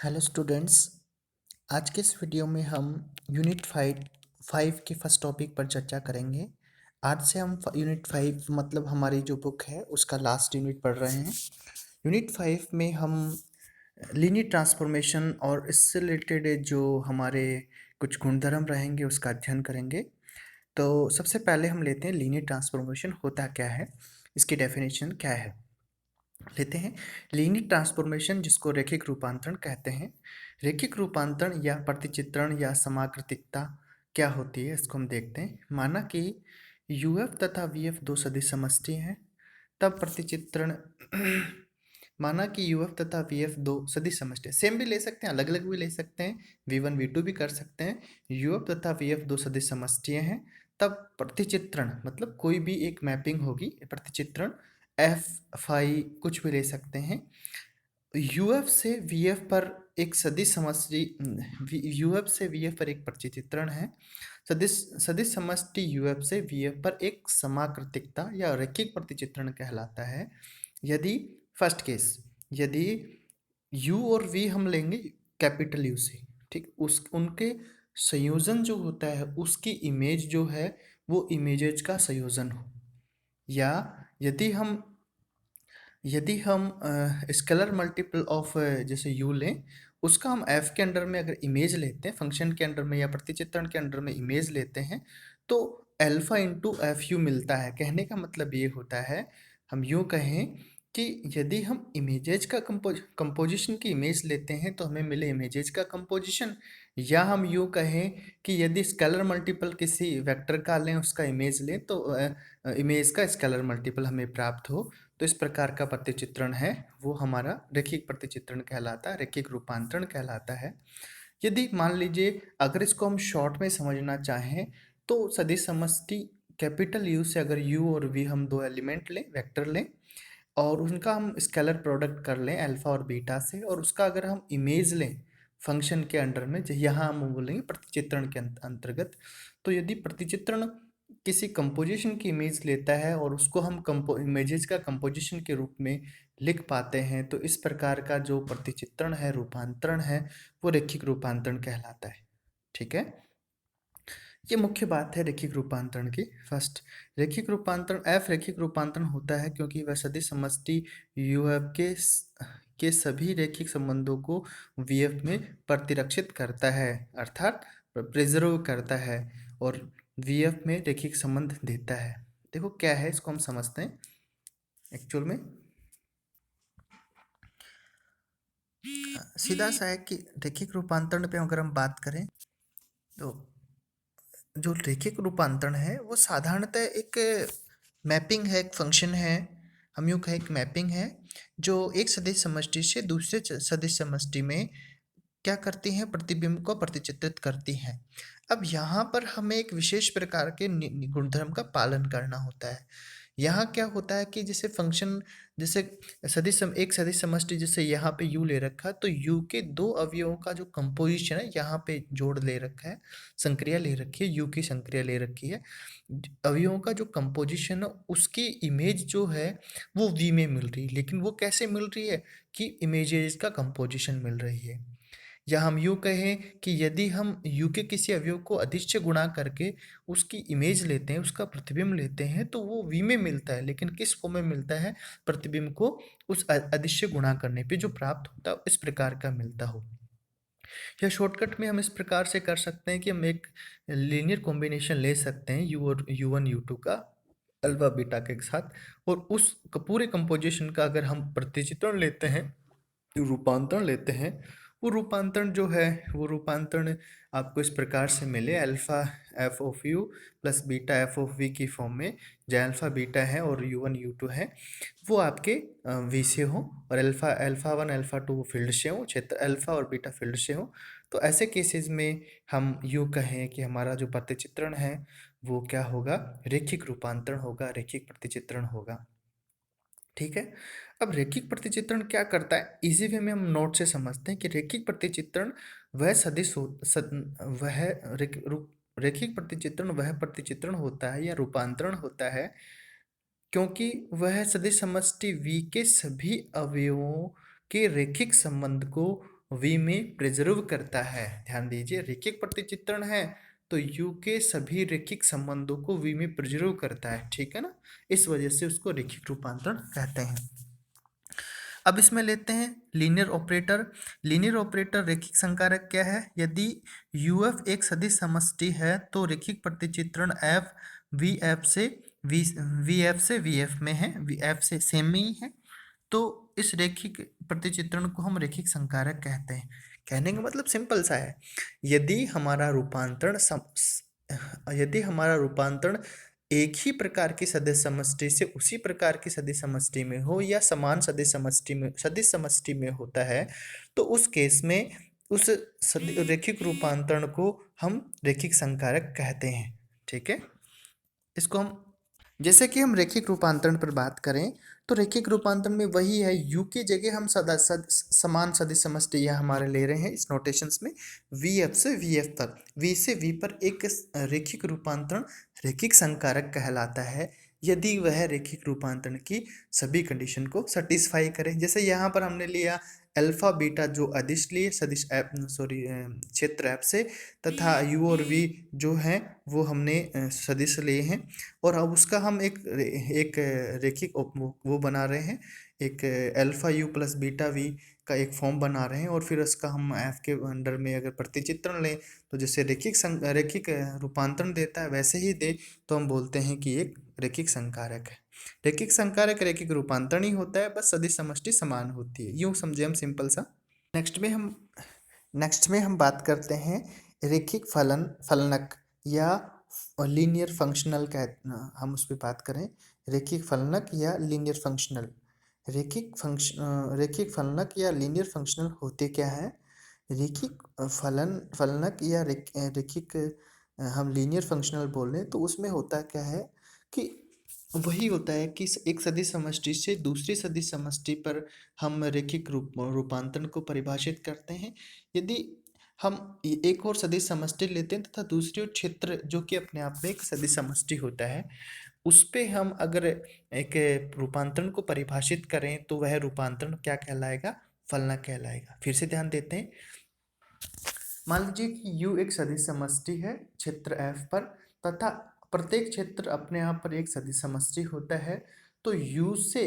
Hello students. आज के इस वीडियो में हम यूनिट 5 के फर्स्ट टॉपिक पर चर्चा करेंगे। आज से हम यूनिट 5 मतलब हमारी जो बुक है उसका लास्ट यूनिट पढ़ रहे हैं। यूनिट 5 में हम लीनियर ट्रांसफॉर्मेशन और इससे रिलेटेड जो हमारे कुछ गुणधर्म रहेंगे उसका अध्ययन करेंगे। तो सबसे पहले हम लेते हैं लीनियर ट्रांसफॉर्मेशन होता क्या है, इसकी डेफिनेशन क्या है। लेते हैं लीनियर ट्रांसफॉर्मेशन, जिसको रैखिक रूपांतरण कहते हैं। रैखिक रूपांतरण या प्रतिचित्रण या समाकृतिकता क्या होती है, इसको हम देखते हैं। माना कि यूएफ तथा वीएफ दो सदिश समष्टि हैं, तब प्रतिचित्रण माना कि यूएफ तथा वीएफ दो सदिश समष्टि, सेम भी ले सकते हैं, अलग अलग भी ले सकते हैं, वी1 वी2 भी कर सकते हैं। यूएफ तथा वीएफ दो सदिश समष्टियां हैं, तब प्रतिचित्रण मतलब कोई भी एक मैपिंग होगी, प्रतिचित्रण एफ फाई कुछ भी ले सकते हैं। यूएफ से वीएफ पर एक सदिश समष्टि, यूएफ से वीएफ पर एक प्रतिचित्रण है। सदिश सदिश समष्टि यूएफ से वीएफ पर एक समाकृतिकता या रैखिक प्रतिचित्रण कहलाता है। यदि फर्स्ट केस, यदि यू और वी हम लेंगे कैपिटल यू से, ठीक, उस उनके संयोजन जो होता है उसकी इमेज जो है वो इमेजेज का संयोजन हो, या यदि हम स्केलर मल्टीपल ऑफ जैसे यू लें, उसका हम एफ के अंडर में अगर इमेज लेते हैं, फंक्शन के अंडर में या प्रतिचित्रण के अंडर में इमेज लेते हैं, तो अल्फा इंटू एफ यू मिलता है। कहने का मतलब ये होता है, हम यूँ कहें कि यदि हम इमेजेज का कंपोजिशन की इमेज लेते हैं तो हमें मिले इमेजेज का कंपोजिशन, या हम यूँ कहें कि यदि स्केलर मल्टीपल किसी वेक्टर का लें, उसका इमेज लें, तो इमेज का स्केलर मल्टीपल हमें प्राप्त हो। तो इस प्रकार का प्रतिचित्रण है वो हमारा रैखिक प्रतिचित्रण कहलाता है, रैखिक रूपांतरण कहलाता है। यदि मान लीजिए अगर इसको हम शॉर्ट में समझना चाहें तो सदिश समष्टि कैपिटल यू से अगर यू और वी हम दो एलिमेंट लें, वेक्टर लें, और उनका हम स्केलर प्रोडक्ट कर लें अल्फा और बीटा से, और उसका अगर हम इमेज लें फंक्शन के अंडर में, यहाँ हम बोलेंगे प्रतिचित्रण के अंतर्गत। तो यदि प्रतिचित्रण किसी कंपोजिशन की इमेज लेता है और उसको हम इमेजेस का कंपोजिशन के रूप में लिख पाते हैं, तो इस प्रकार का जो प्रतिचित्रण है, रूपांतरण है, वो रैखिक रूपांतरण कहलाता है। ठीक है, ये मुख्य बात है रैखिक रूपांतरण की। फर्स्ट, रैखिक रूपांतरण एफ रैखिक रूपांतरण होता है क्योंकि वह सदिश समष्टि यूएफ के सभी रैखिक संबंधों को वीएफ में प्रतिरक्षित करता है, अर्थात प्रिजर्व करता है, और वीएफ में रैखिक संबंध देता है। देखो क्या है, इसको हम समझते हैं। एक्चुअल में सीधा सा है कि रैखिक रूपांतरण पे अगर हम बात करें तो जो रैखिक रूपांतरण है वो साधारणतः एक मैपिंग है, एक फंक्शन है, हम यूँ कहें एक मैपिंग है जो एक सदिश समष्टि से दूसरे सदिश समष्टि में क्या करती हैं, प्रतिबिंब को प्रतिचित्रित करती हैं। अब यहाँ पर हमें एक विशेष प्रकार के गुणधर्म का पालन करना होता है। यहाँ क्या होता है कि जैसे फंक्शन, जैसे एक सदिश समष्टि, जैसे यहाँ पे u ले रखा है, तो u के दो अवयवों का जो कंपोजिशन है यहाँ पे जोड़ ले रखा है, संक्रिया ले रखी है, u की संक्रिया ले रखी है। अवयवों का जो कंपोजिशन है उसकी इमेज जो है वो v में मिल रही है, लेकिन वो कैसे मिल रही है कि इमेजेस का कंपोजिशन मिल रही है। या हम यूँ कहें कि यदि हम यू के किसी अवयव को अधिश से गुणा करके उसकी इमेज लेते हैं, उसका प्रतिबिंब लेते हैं, तो वो वी में मिलता है, लेकिन किस फॉर्म में मिलता है, प्रतिबिंब को उस अधिश से गुणा करने पे जो प्राप्त होता है इस प्रकार का मिलता हो। या शॉर्टकट में हम इस प्रकार से कर सकते हैं कि हम एक लीनियर कॉम्बिनेशन ले सकते हैं यू और U1 U2 का अल्फा बीटा के साथ, और उस पूरे कंपोजिशन का अगर हम प्रतिचित्रण लेते हैं, रूपांतरण लेते हैं, वो रूपांतरण जो है वो रूपांतरण आपको इस प्रकार से मिले, alpha f of u plus beta f of v की फॉर्म में, जहाँ अल्फा बीटा है और U1 U2 है वो आपके वी से हो, और alpha one alpha two field से हो, क्षेत्र अल्फा और बीटा फील्ड से हो। तो ऐसे केसेस में हम यूँ कहें कि हमारा जो प्रतिचित्रण है वो क्या होगा, रैखिक रूपांतरण होगा, रैखिक प्रतिचित्रण होगा। ठीक है, अब रैखिक प्रतिचित्रण क्या करता है, इजी वे में हम नोट से समझते हैं कि रैखिक प्रतिचित्रण वह सदिश वह रैखिक प्रतिचित्रण वह प्रतिचित्रण होता है या रूपांतरण होता है क्योंकि वह सदिश समष्टि V के सभी अवयवों के रैखिक संबंध को वी में प्रिजर्व करता है। ध्यान दीजिए, रेखिक प्रतिचित्रण है तो यू के सभी रेखिक संबंधों को वी में प्रिजर्व करता है, ठीक है ना, इस वजह से उसको रेखिक रूपांतरण कहते हैं। अब इसमें लेते हैं लीनियर ऑपरेटर। लीनियर ऑपरेटर रेखिक संकारक क्या है? यदि यूएफ एक सदिश समष्टि है तो रेखिक प्रतिचित्रण एफ वी एफ से वी एफ में है, वी एफ से सेम में ही है, तो इस रेखिक प्रतिचित्रण को हम रेखिक संकारक कहते हैं। कहने का मतलब सिंपल सा है, यदि हमारा रूपांतरण एक ही प्रकार की सदिश समष्टि से उसी प्रकार की सदिश समष्टि में हो या समान सदिश समष्टि में होता है, तो उस केस में उस रेखिक रूपांतरण को हम रेखिक संकारक कहते हैं, ठीक है। इसको हम, जैसे कि हम रेखिक रूपांतरण पर बात करें तो रेखिक रूपांतरण में वही है, यू की जगह हम समान सदिश समष्टि यह हमारे ले रहे हैं इस नोटेशंस में, वी एफ से वी एफ पर, वी से वी पर एक रेखिक रूपांतरण रेखिक संकारक कहलाता है यदि वह रेखिक रूपांतरण की सभी कंडीशन को सेटिस्फाई करे। जैसे यहाँ पर हमने लिया अल्फा बीटा जो अदिश लिए सदिश क्षेत्र एफ से, तथा यू और वी जो हैं वो हमने सदिश लिए हैं, और अब उसका हम एक रेखिक वो बना रहे हैं, एक alpha u plus beta V का एक फॉर्म बना रहे हैं, और फिर उसका हम एफ के अंडर में अगर प्रतिचित्रण लें तो जैसे रेखिक रूपांतरण देता है वैसे ही दे तो हम बोलते हैं कि एक रेखिक संकारक है। रेखिक संकारक रेखिक रूपांतरण ही होता है, बस सदिश समष्टि समान होती है, यूं समझे हम सिंपल सा। नेक्स्ट में हम बात करते हैं रेखिक फलनक या लीनियर फंक्शनल हम उस पर बात करें, रेखिक फलनक या लीनियर फंक्शनल। रेखिक फलनक या लीनियर फंक्शनल होते क्या है? रेखिक फलनक या रेखिक हम लीनियर फंक्शनल बोल रहे हैं तो उसमें होता क्या है कि वही होता है कि एक सदिश समष्टि से दूसरी सदिश समष्टि पर हम रेखिक रूपांतरण को परिभाषित करते हैं। यदि हम एक और सदिश समष्टि लेते हैं तथा दूसरी ओर क्षेत्र जो कि अपने आप में एक सदिश समष्टि होता है, उस पे हम अगर एक रूपांतरण को परिभाषित करें तो वह रूपांतरण क्या कहलाएगा? फलनक कहलाएगा। फिर से ध्यान देते हैं, मान लीजिए कि U एक सदिश समष्टि है क्षेत्र F पर, तथा प्रत्येक क्षेत्र अपने आप पर एक सदिश समष्टि होता है, तो U से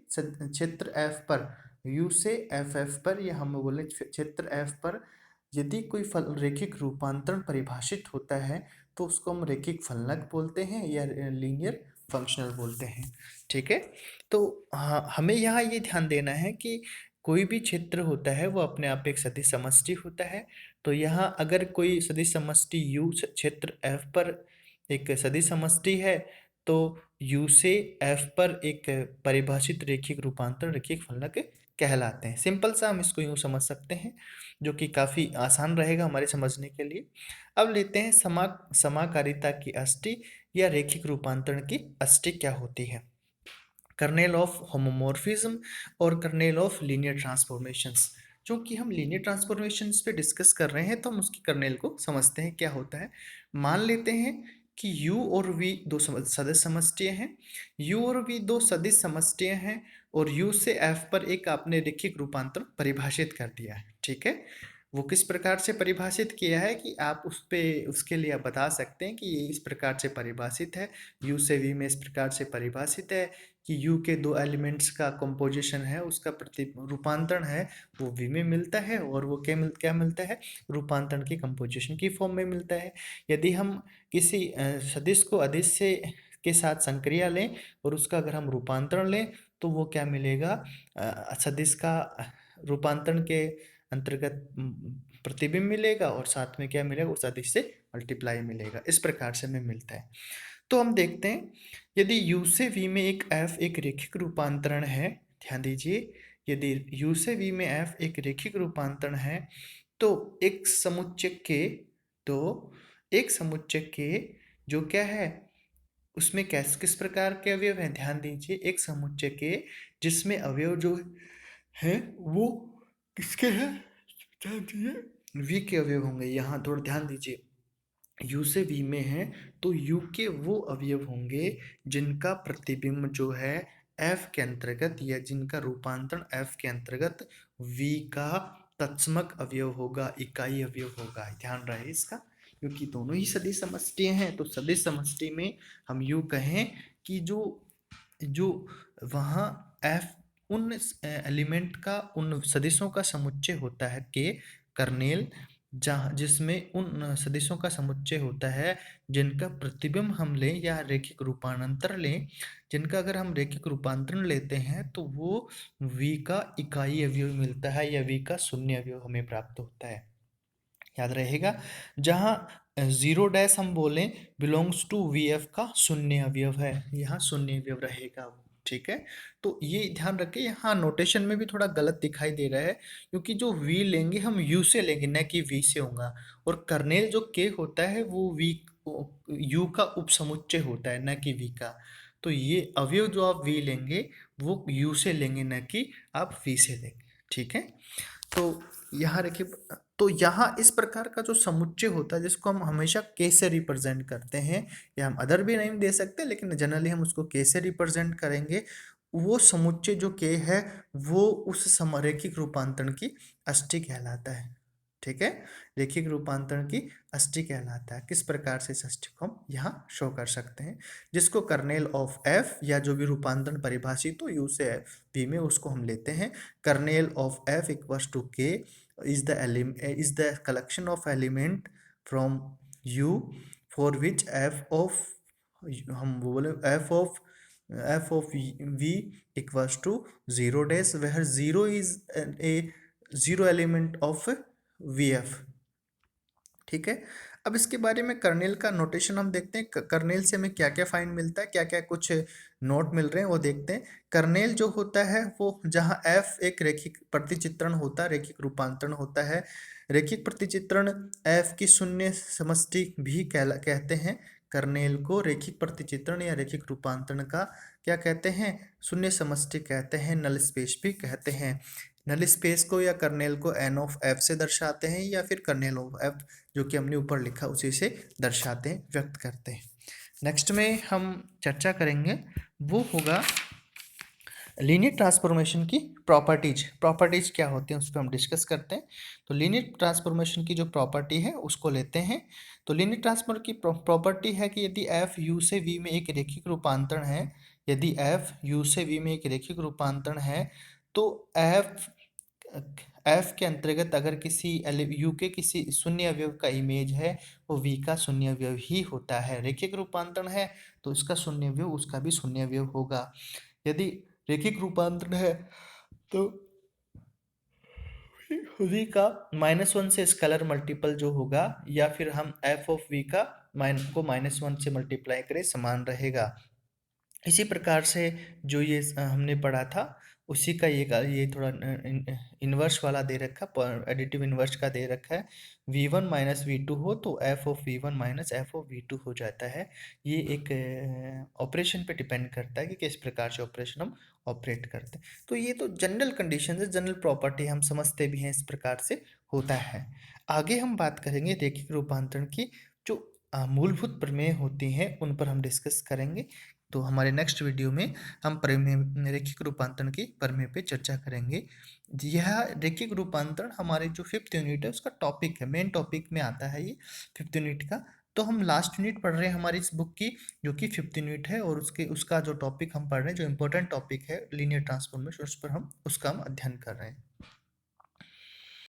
क्षेत्र F पर, U से FF पर, या हम बोले क्षेत्र F पर यदि कोई रेखिक रूपांतरण परिभाषित होता है तो उसको हम रेखिक फलनक बोलते हैं या लीनियर फंक्शनल बोलते हैं, ठीक है। तो हमें यहाँ ये ध्यान देना है कि कोई भी क्षेत्र होता है वो अपने आप एक सदिश समष्टि होता है, तो यहाँ अगर कोई सदिश समष्टि U क्षेत्र F पर एक सदिश समष्टि है तो U से F पर एक परिभाषित रेखिक रूपांतरण रेखिक फलनक कहलाते हैं। सिंपल सा हम इसको यूँ समझ सकते हैं, जो कि काफ़ी आसान रहेगा हमारे समझने के लिए। अब लेते हैं समाकारिता की अष्टि या रेखिक रूपांतरण की अष्टि क्या होती है। कर्नेल ऑफ होमोमॉर्फिज्म और कर्नेल ऑफ लीनियर ट्रांसफॉर्मेशंस। क्योंकि हम लीनियर ट्रांसफॉर्मेशंस पे डिस्कस कर रहे हैं तो हम उसकी कर्नेल को समझते हैं क्या होता है। मान लेते हैं कि U और V दो सदिश समष्टियाँ हैं, U और V दो सदिश समष्टियाँ हैं, और U से F पर एक आपने रेखिक रूपांतरण परिभाषित कर दिया है, ठीक है। वो किस प्रकार से परिभाषित किया है कि आप उसके लिए आप बता सकते हैं कि ये इस प्रकार से परिभाषित है, U से V में इस प्रकार से परिभाषित है कि U के दो एलिमेंट्स का कंपोजिशन है उसका रूपांतरण है वो V में मिलता है, और वो क्या मिलता है? रूपांतरण की कंपोजिशन की फॉर्म में मिलता है। यदि हम किसी सदिश को अदिश से के साथ संक्रिया लें और उसका अगर हम रूपांतरण लें तो वो क्या मिलेगा? सदिश का रूपांतरण के अंतर्गत प्रतिबिंब मिलेगा, और साथ में क्या मिलेगा? उस सदिश से मल्टीप्लाई मिलेगा। इस प्रकार से हमें मिलता है। तो हम देखते हैं, यदि U से V में एक F एक रेखिक रूपांतरण है, ध्यान दीजिए, यदि U से V में F एक रेखिक रूपांतरण है तो एक समुच्चक के जो क्या है उसमें किस प्रकार के अवयव हैं? ध्यान दीजिए, एक समुच्चय के जिसमें अवयव जो है वो किसके हैं? ध्यान दीजिए, V के अवयव होंगे। यहाँ थोड़ा ध्यान दीजिए, U से V में है तो U के वो अवयव होंगे जिनका प्रतिबिंब जो है एफ के अंतर्गत या जिनका रूपांतरण एफ के अंतर्गत v का तत्समक अवयव होगा, इकाई अवयव होगा। ध्यान रहे इसका, क्योंकि दोनों ही सदिश समष्टि हैं। तो सदिश समष्टि में हम यूं कहें कि जो जो वहाँ एफ उन एलिमेंट का, उन सदिशों का समुच्चय होता है के कर्नेल, जहाँ जिसमें उन सदिशों का समुच्चय होता है जिनका प्रतिबिंब हम लें या रैखिक रूपांतर लें, जिनका अगर हम रैखिक रूपांतरण लेते हैं तो वो v का इकाई अवयव मिलता है या v का शून्य अवयव हमें प्राप्त होता है। याद रहेगा, जहाँ 0 हम बोलें बिलोंग्स टू वी एफ का शून्य अवयव है, यहाँ शून्य अवयव रहेगा वो। ठीक है, तो ये ध्यान रखें। यहाँ नोटेशन में भी थोड़ा गलत दिखाई दे रहा है, क्योंकि जो v लेंगे हम u से लेंगे, न कि v से होगा। और कर्नेल जो k होता है वो v u का उपसमुच्चय होता है, न कि v का। तो ये अवयव जो आप v लेंगे वो u से लेंगे, न कि आप v से लेंगे। ठीक है, तो यहाँ देखिए, तो यहाँ इस प्रकार का जो समुच्चय होता है जिसको हम हमेशा के से रिप्रेजेंट करते हैं, या हम अदर भी नहीं दे सकते, लेकिन जनरली हम उसको के से रिप्रेजेंट करेंगे। वो समुच्चय जो के है वो उस समरैखिक रूपांतरण की अष्टी कहलाता है। ठीक है, रैखिक रूपांतरण की अष्टी कहलाता है। किस प्रकार से इस अष्टी को हम यहाँ शो कर सकते हैं, जिसको कर्नेल ऑफ एफ या जो भी रूपांतरण परिभाषित हो यू से एफ पी में, उसको हम लेते हैं kernel of f equals to k is the collection of element from U for which f of हम बोले f of v equals to 0 where 0 is a zero element of vf। ठीक है, अब इसके बारे में कर्नेल का नोटेशन हम देखते हैं। कर्नेल से हमें क्या क्या फाइंड मिलता है, क्या क्या कुछ नोट मिल रहे हैं वो देखते हैं। कर्नेल जो होता है वो जहाँ एफ एक रैखिक प्रतिचित्रण होता है, रैखिक रूपांतरण होता है। रैखिक प्रतिचित्रण एफ की शून्य समष्टि भी कहते हैं। कर्नेल को रैखिक प्रतिचित्रण या रैखिक रूपांतरण का क्या कहते हैं, शून्य समष्टि कहते हैं, नल स्पेस भी कहते हैं। नल स्पेस को या कर्नेल को एन ऑफ एफ से दर्शाते हैं, या फिर कर्नेल ऑफ एफ जो कि हमने ऊपर लिखा उसी से दर्शाते हैं, व्यक्त करते हैं। नेक्स्ट में हम चर्चा करेंगे वो होगा लीनियर ट्रांसफॉर्मेशन की प्रॉपर्टीज क्या होती हैं उस पर हम डिस्कस करते हैं। तो लीनियर ट्रांसफॉर्मेशन की जो प्रॉपर्टी है उसको लेते हैं। तो लीनियर ट्रांसफॉर्म की प्रॉपर्टी है कि यदि एफ यू से वी में एक रैखिक रूपांतरण है, यदि एफ यू से वी में एक रैखिक रूपांतरण है, तो एफ के अंतर्गत अगर किसी यू के किसी शून्य अवयव का इमेज है वो वी का शून्य अवयव ही होता है। रैखिक रूपांतरण है तो इसका शून्य अवयव उसका भी शून्य अवयव होगा। यदि रैखिक रूपांतरण है तो v का -1 से स्केलर मल्टीपल जो होगा, या फिर हम f ऑफ v का -1 से मल्टीप्लाई करें, समान रहेगा। इसी प्रकार से जो ये हमने पढ़ा था उसी का ये थोड़ा इन्वर्स वाला दे रखा, एडिटिव इन्वर्स का दे रखा है। v1 माइनस v2 हो तो f of v1 minus f of v2 हो जाता है। ये एक ऑपरेशन पे डिपेंड करता है कि किस प्रकार से ऑपरेशन हम ऑपरेट करते हैं। तो ये तो जनरल कंडीशन है, जनरल प्रॉपर्टी हम समझते भी हैं इस प्रकार से होता है। आगे हम बात करेंगे रैखिक रूपांतरण की, जो मूलभूत प्रमेय होती हैं उन पर हम डिस्कस करेंगे। तो हमारे नेक्स्ट वीडियो में हम प्रमेय रैखिक रूपांतरण की प्रमेय पे चर्चा करेंगे। यह रैखिक रूपांतरण हमारे जो 5th यूनिट है उसका टॉपिक है, मेन टॉपिक में आता है ये 5th यूनिट का। तो हम लास्ट यूनिट पढ़ रहे हैं हमारी इस बुक की, जो कि 5th यूनिट है, और उसका जो टॉपिक हम पढ़ रहे हैं, जो इम्पोर्टेंट टॉपिक है लीनियर ट्रांसफॉर्मेशन, उस पर हम उसका अध्ययन कर रहे हैं।